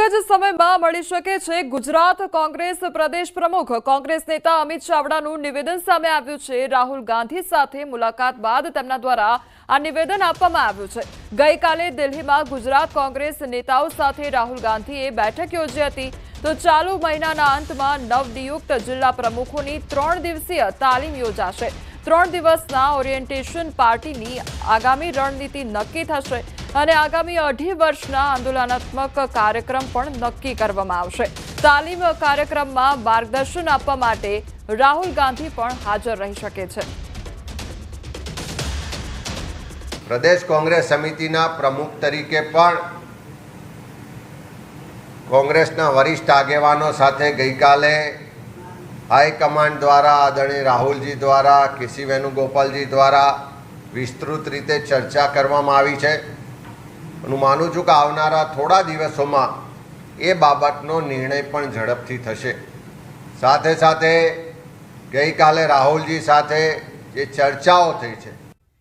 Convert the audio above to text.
જ સમયમાં મળી શકે છે ગુજરાત કોંગ્રેસ પ્રદેશ પ્રમુખ કોંગ્રેસ નેતા અમિત ચાવડાનું નિવેદન સામે આવ્યું છે। રાહુલ ગાંધી સાથે મુલાકાત બાદ તેમના દ્વારા આ નિવેદન આપવામાં આવ્યું છે। ગઈકાલે દિલ્હીમાં ગુજરાત કોંગ્રેસ નેતાઓ સાથે રાહુલ ગાંધીએ બેઠક યોજી હતી। તો ચાલુ મહિનાના અંતમાં નવનિયુક્ત જિલ્લા પ્રમુખોની 3 દિવસીય તાલીમ યોજાશે। 3 દિવસના ઓરિએન્ટેશન પાર્ટીની આગામી રણનીતિ નક્કી થશે અને આગામી 2.5 વર્ષના આંદોલનાત્મક કાર્યક્રમ પણ નક્કી કરવામાં આવશે। તાલીમ કાર્યક્રમમાં માર્ગદર્શન આપવા માટે રાહુલ ગાંધી પણ હાજર રહી શકે છે। પ્રદેશ કોંગ્રેસ સમિતિના પ્રમુખ તરીકે પણ કોંગ્રેસના વરિષ્ઠ આગેવાનો સાથે ગઈકાલે હાઈકમાન્ડ દ્વારા આદરણીય રાહુલજી દ્વારા કેસી વેણુગોપાલજી દ્વારા વિસ્તૃત રીતે ચર્ચા કરવામાં આવી છે। હું માનું છું કે આવનારા થોડા દિવસોમાં એ બાબતનો નિર્ણય પણ ઝડપથી થશે। સાથે સાથે ગઈકાલે રાહુલજી સાથે જે ચર્ચાઓ થઈ છે